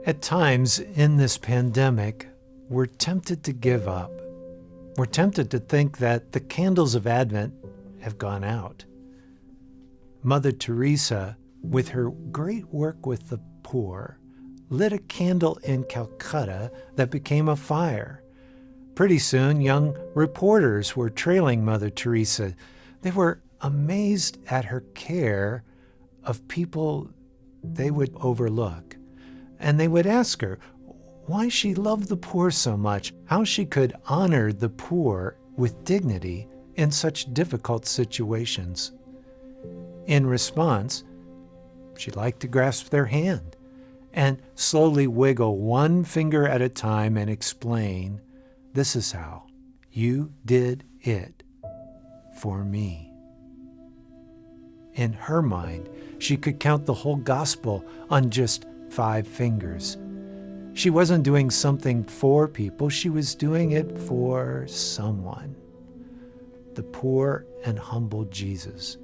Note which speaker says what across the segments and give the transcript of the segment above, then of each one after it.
Speaker 1: At times in this pandemic, we're tempted to give up. We're tempted to think that the candles of Advent have gone out. Mother Teresa, with her great work with the poor, lit a candle in Calcutta that became a fire. Pretty soon, young reporters were trailing Mother Teresa. They were amazed at her care of people they would overlook. And they would ask her why she loved the poor so much, how she could honor the poor with dignity in such difficult situations. In response, she liked to grasp their hand and slowly wiggle one finger at a time and explain, "This is how you did it for me." In her mind, she could count the whole gospel on just 5 fingers. She wasn't doing something for people, she was doing it for someone. The poor and humble Jesus.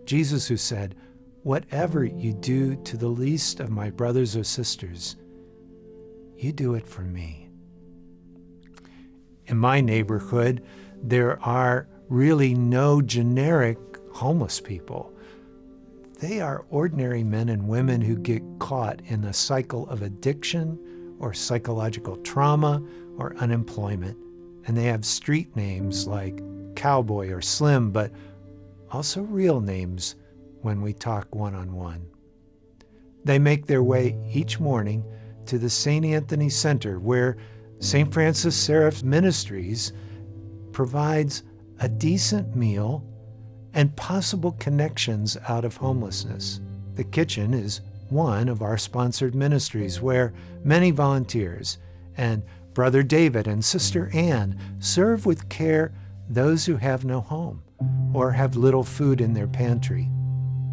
Speaker 1: Jesus who said, "Whatever you do to the least of my brothers or sisters, you do it for me." In my neighborhood, there are really no generic homeless people. They are ordinary men and women who get caught in a cycle of addiction or psychological trauma or unemployment. And they have street names like Cowboy or Slim, but also real names when we talk one-on-one. They make their way each morning to the St. Anthony Center, where St. Francis Seraph Ministries provides a decent meal and possible connections out of homelessness. The kitchen is one of our sponsored ministries where many volunteers and Brother David and Sister Ann serve with care those who have no home or have little food in their pantry.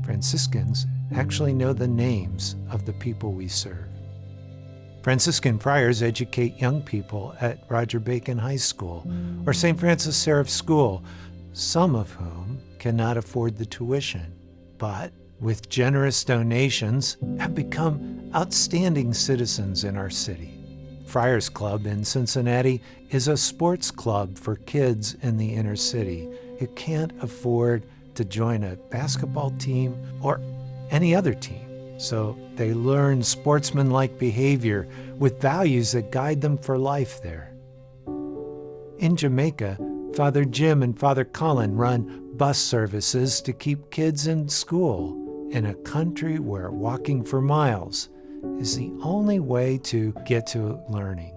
Speaker 1: Franciscans actually know the names of the people we serve. Franciscan friars educate young people at Roger Bacon High School or St. Francis Seraph School, some of whom cannot afford the tuition, but with generous donations have become outstanding citizens in our city. Friars Club in Cincinnati is a sports club for kids in the inner city who can't afford to join a basketball team or any other team. So they learn sportsmanlike behavior with values that guide them for life there. In Jamaica, Father Jim and Father Colin run bus services to keep kids in school in a country where walking for miles is the only way to get to learning.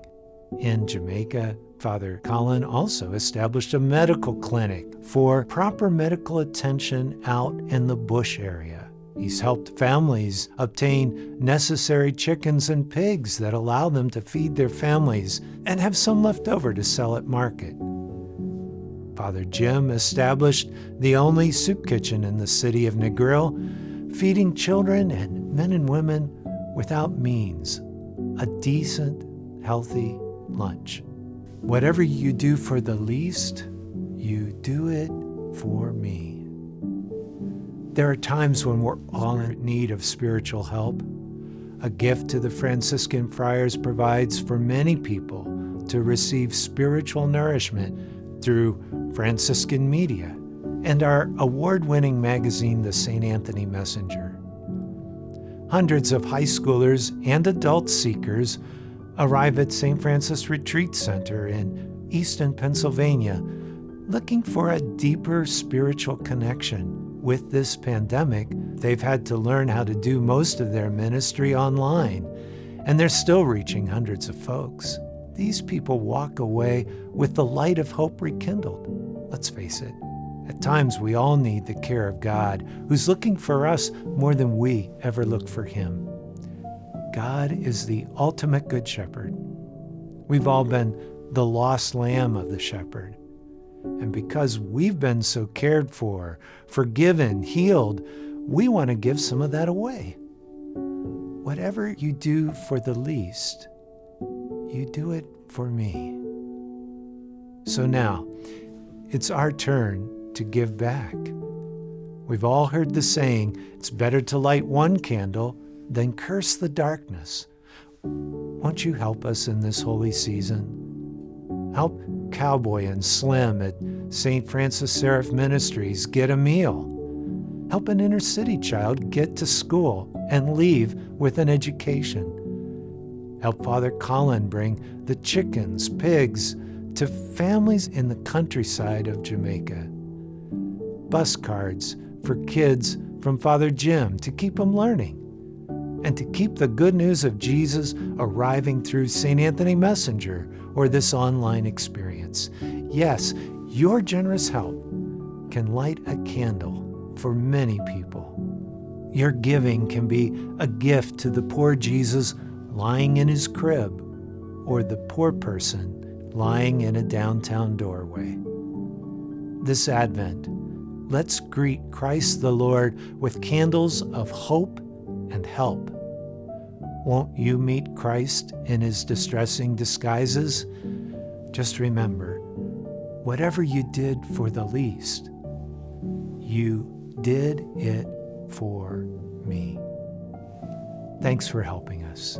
Speaker 1: In Jamaica, Father Colin also established a medical clinic for proper medical attention out in the bush area. He's helped families obtain necessary chickens and pigs that allow them to feed their families and have some left over to sell at market. Father Jim established the only soup kitchen in the city of Negril, feeding children and men and women without means a decent, healthy lunch. Whatever you do for the least, you do it for me. There are times when we're all in need of spiritual help. A gift to the Franciscan Friars provides for many people to receive spiritual nourishment through Franciscan Media and our award-winning magazine, the St. Anthony Messenger. Hundreds of high schoolers and adult seekers arrive at St. Francis Retreat Center in Easton, Pennsylvania, looking for a deeper spiritual connection. With this pandemic, they've had to learn how to do most of their ministry online, and they're still reaching hundreds of folks. These people walk away with the light of hope rekindled. Let's face it, at times we all need the care of God, who's looking for us more than we ever look for Him. God is the ultimate good shepherd. We've all been the lost lamb of the shepherd. And because we've been so cared for, forgiven, healed, we want to give some of that away. Whatever you do for the least, you do it for me. So now, it's our turn to give back. We've all heard the saying, it's better to light one candle than curse the darkness. Won't you help us in this holy season? Help Cowboy and Slim at St. Francis Seraph Ministries get a meal. Help an inner city child get to school and leave with an education. Help Father Colin bring the chickens, pigs, to families in the countryside of Jamaica. Bus cards for kids from Father Jim to keep them learning, and to keep the good news of Jesus arriving through St. Anthony Messenger or this online experience. Yes, your generous help can light a candle for many people. Your giving can be a gift to the poor Jesus lying in his crib, or the poor person lying in a downtown doorway. This Advent, let's greet Christ the Lord with candles of hope and help. Won't you meet Christ in his distressing disguises? Just remember, whatever you did for the least, you did it for me. Thanks for helping us.